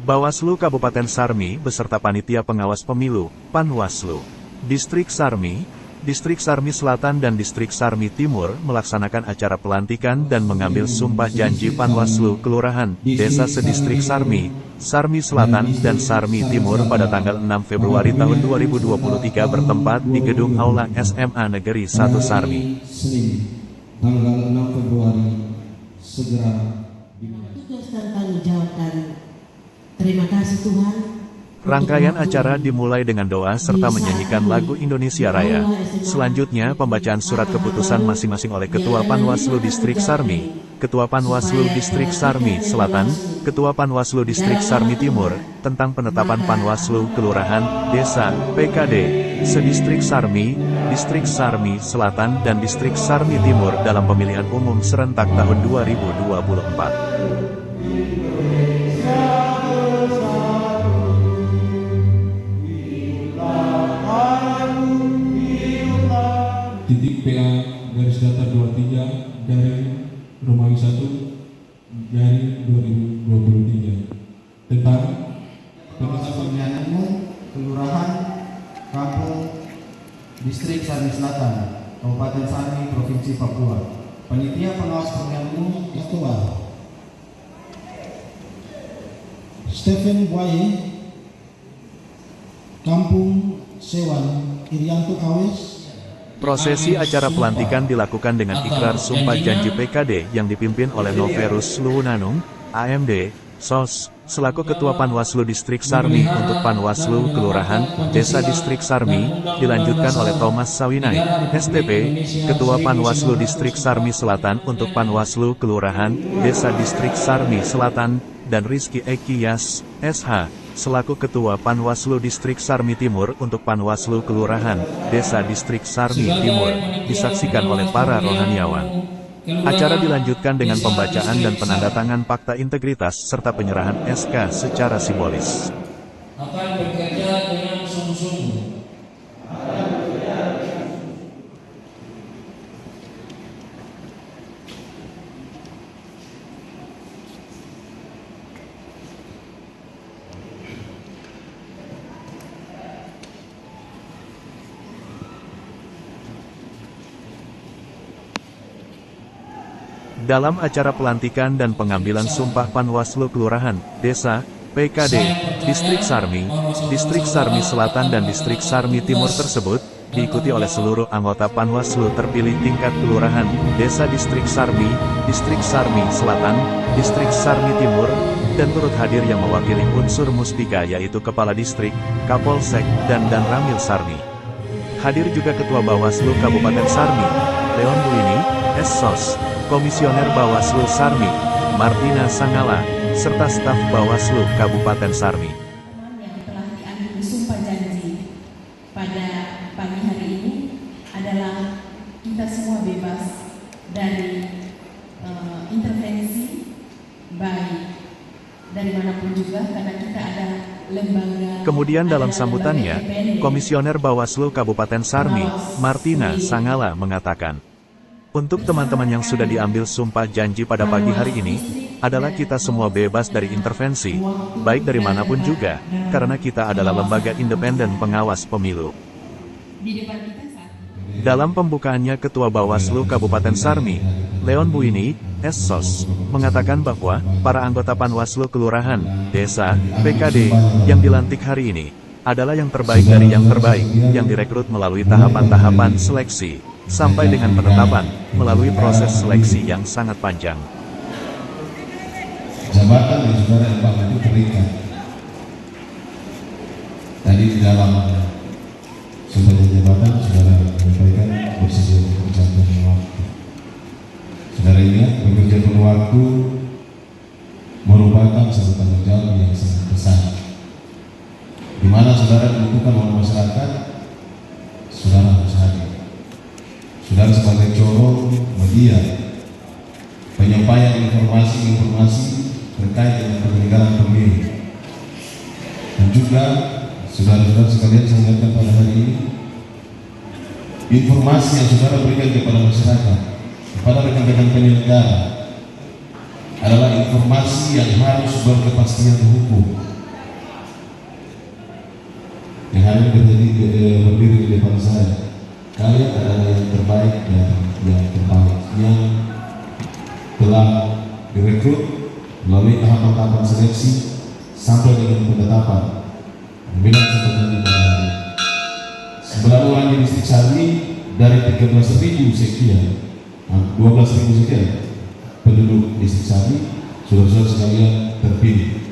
Bawaslu Kabupaten Sarmi beserta Panitia Pengawas Pemilu, Panwaslu, Distrik Sarmi, Distrik Sarmi Selatan dan Distrik Sarmi Timur melaksanakan acara pelantikan dan mengambil sumpah janji Panwaslu Kelurahan, Desa sedistrik Sarmi, Sarmi Selatan dan Sarmi Timur pada tanggal 6 Februari tahun 2023 bertempat di Gedung Aula SMA Negeri 1 Sarmi. Tanggal 6 Februari segera tugas dan tanggung jawab dan terima kasih Tuhan. Rangkaian acara dimulai dengan doa serta menyanyikan lagu Indonesia Raya. Selanjutnya pembacaan surat keputusan masing-masing oleh Ketua Panwaslu Distrik Sarmi, Ketua Panwaslu Distrik Sarmi Selatan, Ketua Panwaslu Distrik Sarmi Timur, tentang penetapan Panwaslu Kelurahan, Desa, PKD, sedistrik Sarmi, Distrik Sarmi Selatan dan Distrik Sarmi Timur dalam pemilihan umum serentak tahun 2024. titik PA garis datar 23 dari Romawi 1 dari 2023 tentang penetapan pemilihan umum kelurahan kampung distrik Sarmi Selatan Kabupaten Sarmi Provinsi Papua. Panitia Pengawas Pemilihan Umum Ketua Stephen Boye, Kampung Sewan Irianto Awes. Prosesi acara pelantikan dilakukan dengan ikrar sumpah janji PKD yang dipimpin oleh Noverus Luwunanung, AMD, SOS, selaku Ketua Panwaslu Distrik Sarmi untuk Panwaslu Kelurahan, Desa Distrik Sarmi, dilanjutkan oleh Thomas Sawinai, STP, Ketua Panwaslu Distrik Sarmi Selatan untuk Panwaslu Kelurahan, Desa Distrik Sarmi Selatan, dan Rizky Ekiyas, SH, selaku Ketua Panwaslu Distrik Sarmi Timur untuk Panwaslu Kelurahan, Desa Distrik Sarmi Timur, disaksikan oleh para rohaniawan. Acara dilanjutkan dengan pembacaan dan penandatangan fakta integritas serta penyerahan SK secara simbolis. Akan bekerja dengan sungguh-sungguh. Dalam acara pelantikan dan pengambilan sumpah Panwaslu Kelurahan, Desa, PKD, Distrik Sarmi, Distrik Sarmi Selatan dan Distrik Sarmi Timur tersebut, diikuti oleh seluruh anggota Panwaslu terpilih tingkat Kelurahan, Desa Distrik Sarmi, Distrik Sarmi Selatan, Distrik Sarmi Timur, dan turut hadir yang mewakili unsur Muspika yaitu Kepala Distrik, Kapolsek, dan Ramil Sarmi. Hadir juga Ketua Bawaslu Kabupaten Sarmi, Leon Buini, SOS, Komisioner Bawaslu Sarmi, Martina Sangala, serta staf Bawaslu Kabupaten Sarmi. Yang telah diambil sumpah janji pada pagi hari ini adalah kita semua bebas dari intervensi baik dari manapun juga karena kita ada lembaga. Kemudian dalam sambutannya, Komisioner Bawaslu Kabupaten Sarmi, Martina Sangala mengatakan, untuk teman-teman yang sudah diambil sumpah janji pada pagi hari ini, adalah kita semua bebas dari intervensi, baik dari manapun juga, karena kita adalah lembaga independen pengawas pemilu. Dalam pembukaannya Ketua Bawaslu Kabupaten Sarmi, Leon Buini, SOS, mengatakan bahwa para anggota Panwaslu Kelurahan, Desa, PKD, yang dilantik hari ini, adalah yang terbaik dari yang terbaik, yang direkrut melalui tahapan-tahapan seleksi, sampai dengan penetapan, melalui proses seleksi yang sangat panjang. Jabatan yang saudara Pak itu berikan. Tadi di dalam sumpah jabatan saudara menyampaikan bersedia bekerja penuh waktu. Saudara ingat bekerja penuh waktu merupakan satu tanggung jawab yang sangat besar. Di mana saudara dibutuhkan oleh masyarakat, saudara harus hadir. Saudara sebagai corong media penyampaian informasi-informasi terkait dengan penyelenggaraan pemilu, dan juga saudara-saudara sekalian saya ingatkan pada hari ini, informasi yang saudara berikan kepada masyarakat, kepada rekan-rekan penyelenggara adalah informasi yang harus berkepastian hukum, yang hari ini berdiri di depan saya. Kalian adalah yang terbaik dan yang terbaik yang telah direkrut melalui tahapan-tahapan seleksi sampai dengan penetapan. Bilang seperti ini pada hari 9 orang di distrik Sarmi dari 13.000 sekian, 12.000 sekian penduduk distrik Sarmi, saudara-saudara sekalian terpilih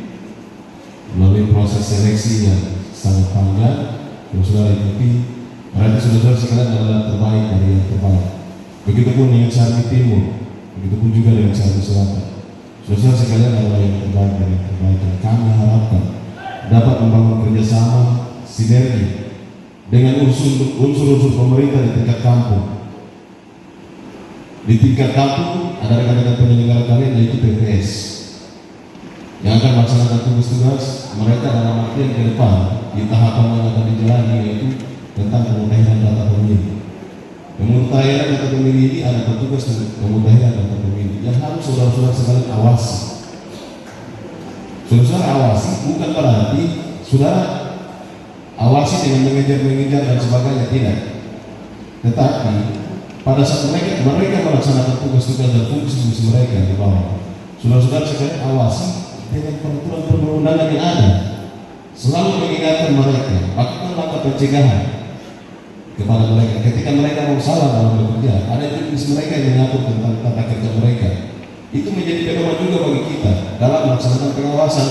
melalui proses seleksi yang sangat panjang. Saudara ikuti, berarti saudara-saudara sekalian adalah terbaik dari yang terbaik. Begitupun dengan Sarmi Timur, begitupun juga dengan Sarmi Selatan. Saudara-saudara sekalian adalah yang terbaik dari yang terbaik, dan kami harapkan dapat membangun kerjasama sinergi dengan unsur-unsur pemerintah di tingkat kampung. Di tingkat kampung ada rekan-rekan penyelenggara kalian yaitu PPS yang akan melaksanakan tugas-tugas mereka dalam artian ke depan di tahapan yang akan dijalani, yaitu tentang pemutahiran data pemilih. Pemutahiran data pemilih ini ada petugas pemutahiran data pemilih yang harus saudara-saudara sekalian awasi. Saudara awasi bukan berarti saudara awasi dengan mengejar dan sebagainya, tidak. Tetapi pada saat mereka melaksanakan tugas-tugas dan fungsi mereka di bawah, saudara-saudara sekalian awasi dengan peraturan perundang-undangan yang ada. Selalu mengingatkan mereka, lakukan langkah pencegahan kepada mereka ketika mereka mau salah dalam bekerja. Ada jurnis mereka yang mengatur tentang tata kerja mereka. Itu menjadi pedoman juga bagi kita dalam melaksanakan pengawasan.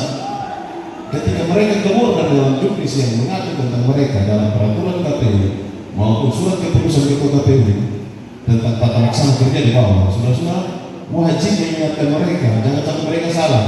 Ketika mereka keluar dari dalam jurnis yang mengatur tentang mereka dalam peraturan KPU maupun surat keputusan ketua KPU tentang tata laksana kerja di bawah, saudara-saudara wajib mengingatkan mereka, jangan sampai mereka salah.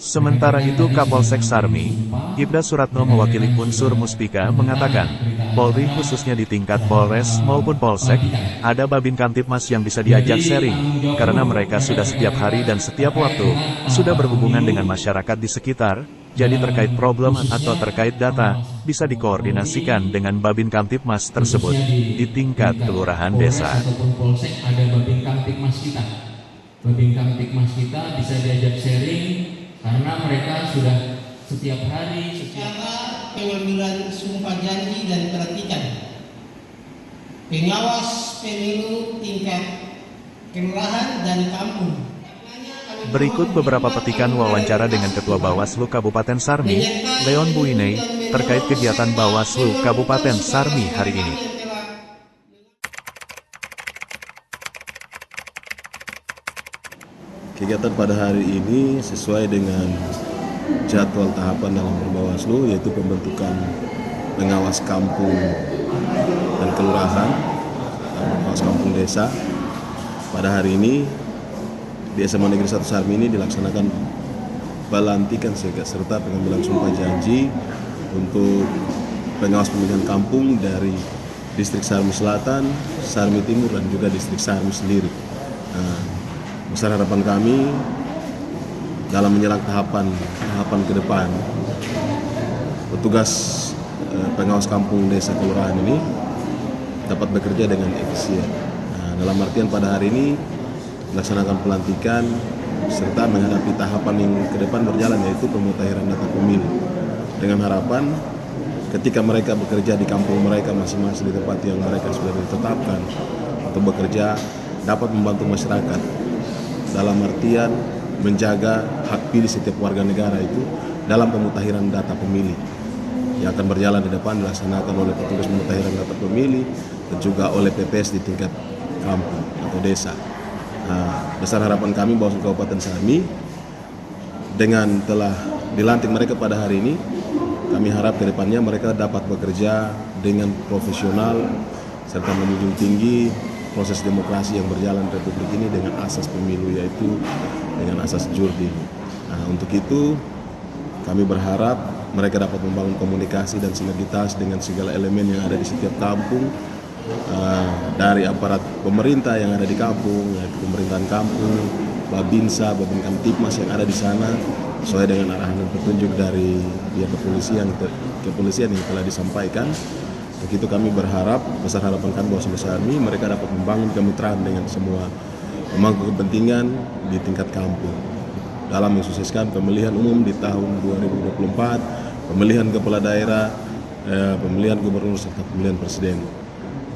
Sementara itu Kapolsek Sarmi, Ibda Suratno mewakili unsur Muspika mengatakan, Polri khususnya di tingkat Polres maupun Polsek, ada Babin Kamtipmas yang bisa diajak sharing, karena mereka sudah setiap hari dan setiap waktu, sudah berhubungan dengan masyarakat di sekitar, jadi terkait problem atau terkait data, bisa dikoordinasikan dengan Babin Kamtipmas tersebut, di tingkat kelurahan desa. Ataupun Polsek ada Babin Kamtipmas kita. Babin Kamtipmas kita bisa diajak sharing, karena mereka sudah setiap hari pengambilan sumpah janji dan perhatikan pengawas pemilu tingkat kelurahan dan kampung. Berikut beberapa petikan wawancara dengan Ketua Bawaslu Kabupaten Sarmi, Leon Buinei, terkait kegiatan Bawaslu Kabupaten Sarmi hari ini. Kegiatan pada hari ini sesuai dengan jadwal tahapan dalam Perbawaslu, yaitu pembentukan pengawas kampung dan kelurahan, pengawas kampung desa. Pada hari ini di SMA Negeri 1 Sarmi ini dilaksanakan pelantikan serta pengambilan sumpah janji untuk pengawas pemilihan kampung dari distrik Sarmi Selatan, Sarmi Timur, dan juga distrik Sarmi sendiri. Besar harapan kami dalam menjelang tahapan ke depan, petugas pengawas kampung desa kelurahan ini dapat bekerja dengan efisien. Dalam artian pada hari ini melaksanakan pelantikan serta menghadapi tahapan yang ke depan berjalan, yaitu pemutahiran data pemilih. Dengan harapan ketika mereka bekerja di kampung mereka masing-masing di tempat yang mereka sudah ditetapkan atau bekerja, dapat membantu masyarakat dalam artian menjaga hak pilih setiap warga negara itu dalam pemutahiran data pemilih yang akan berjalan di depan, dilaksanakan oleh petugas pemutahiran data pemilih dan juga oleh PPS di tingkat kampung atau desa. Besar harapan kami Bawaslu Kabupaten Sarmi dengan telah dilantik mereka pada hari ini, kami harap ke depannya mereka dapat bekerja dengan profesional serta menjunjung tinggi proses demokrasi yang berjalan di Republik ini dengan asas pemilu, yaitu dengan asas jurdil. Untuk itu kami berharap mereka dapat membangun komunikasi dan sinergitas dengan segala elemen yang ada di setiap kampung, dari aparat pemerintah yang ada di kampung, yaitu pemerintahan kampung, Babinsa, Babin Kamtipmas yang ada di sana, sesuai dengan arahan dan petunjuk dari pihak kepolisian yang telah disampaikan. Begitu kami berharap, besar harapan kami Bawaslu Sarmi, mereka dapat membangun kemitraan dengan semua pemangku kepentingan di tingkat kampung dalam mensukseskan pemilihan umum di tahun 2024, pemilihan kepala daerah, pemilihan gubernur serta pemilihan presiden.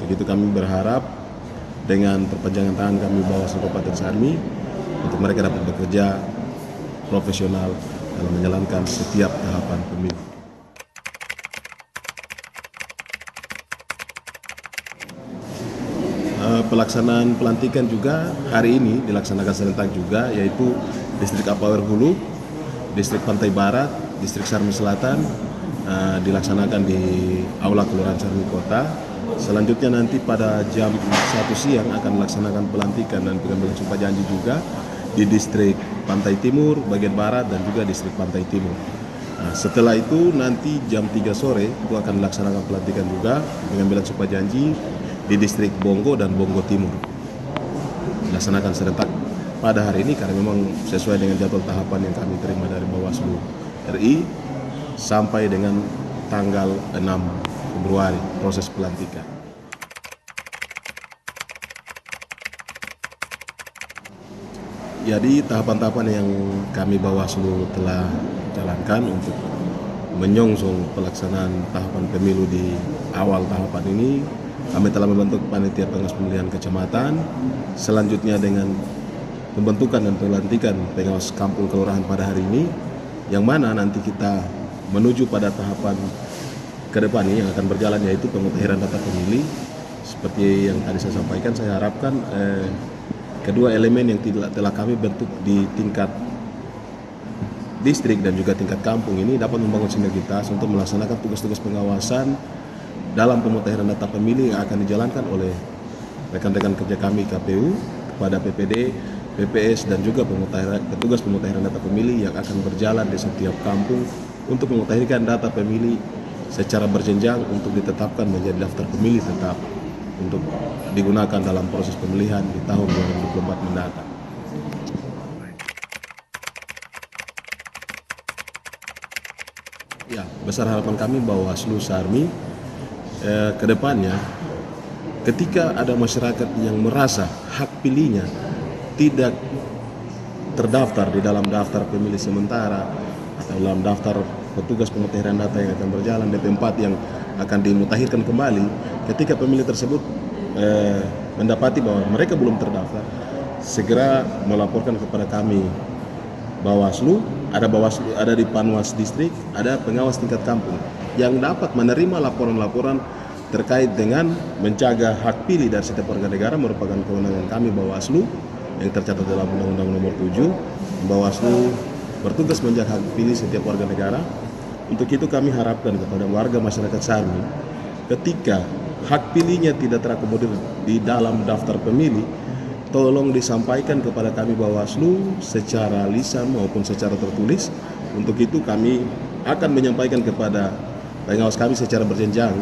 Begitu kami berharap dengan perpanjangan tangan kami Bawaslu Kabupaten Sarmi untuk mereka dapat bekerja profesional dalam menjalankan setiap tahapan pemilu. Pelaksanaan pelantikan juga hari ini dilaksanakan serentak juga, yaitu Distrik Apawer Hulu, Distrik Pantai Barat, Distrik Sarmi Selatan, dilaksanakan di Aula Kelurahan Sarmi Kota. Selanjutnya nanti pada jam 1 siang akan dilaksanakan pelantikan dan pengambilan sumpah janji juga di Distrik Pantai Timur, bagian Barat, dan juga Distrik Pantai Timur. Setelah itu nanti jam 3 sore itu akan dilaksanakan pelantikan juga pengambilan sumpah janji di Distrik Bonggo dan Bonggo Timur. Dilaksanakan serentak pada hari ini karena memang sesuai dengan jadwal tahapan yang kami terima dari Bawaslu RI sampai dengan tanggal 6 Februari proses pelantikan. Jadi tahapan-tahapan yang kami Bawaslu telah jalankan untuk menyongsong pelaksanaan tahapan pemilu di awal tahapan ini, kami telah membentuk panitia pengawas pemilihan kecamatan, selanjutnya dengan pembentukan dan pelantikan pengawas kampung kelurahan pada hari ini, yang mana nanti kita menuju pada tahapan ke depan ini yang akan berjalan, yaitu pemutahiran data pemilih. Seperti yang tadi saya sampaikan, saya harapkan kedua elemen yang telah kami bentuk di tingkat distrik dan juga tingkat kampung ini dapat membangun sinergitas untuk melaksanakan tugas-tugas pengawasan dalam pemutahiran data pemilih yang akan dijalankan oleh rekan-rekan kerja kami KPU kepada PPD, PPS, dan juga petugas pemutahiran data pemilih yang akan berjalan di setiap kampung untuk memutahirkan data pemilih secara berjenjang untuk ditetapkan menjadi daftar pemilih tetap untuk digunakan dalam proses pemilihan di tahun 2024 mendatang. Ya, besar harapan kami Bawaslu Sarmi ke depannya, ketika ada masyarakat yang merasa hak pilihnya tidak terdaftar di dalam daftar pemilih sementara atau dalam daftar petugas pemutahiran data yang akan berjalan di tempat yang akan dimutakhirkan kembali, ketika pemilih tersebut mendapati bahwa mereka belum terdaftar, segera melaporkan kepada kami Bawaslu. Ada di Panwas Distrik, ada pengawas tingkat kampung yang dapat menerima laporan-laporan terkait dengan menjaga hak pilih dari setiap warga negara, merupakan kewenangan kami Bawaslu yang tercatat dalam Undang-Undang Nomor 7. Bawaslu bertugas menjaga hak pilih setiap warga negara. Untuk itu kami harapkan kepada warga masyarakat Sarmi, ketika hak pilihnya tidak terakomodir di dalam daftar pemilih, tolong disampaikan kepada kami Bawaslu secara lisan maupun secara tertulis. Untuk itu kami akan menyampaikan kepada pengawas kami secara berjenjang,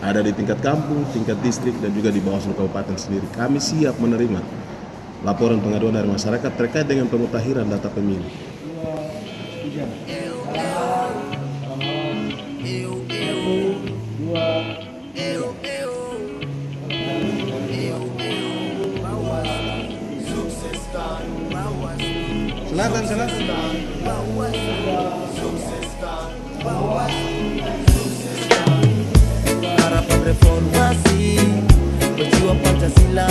ada di tingkat kampung, tingkat distrik, dan juga di Bawaslu Kabupaten sendiri. Kami siap menerima laporan pengaduan dari masyarakat terkait dengan pemutahiran data pemilih. Harapan reformasi, berjuang Pancasila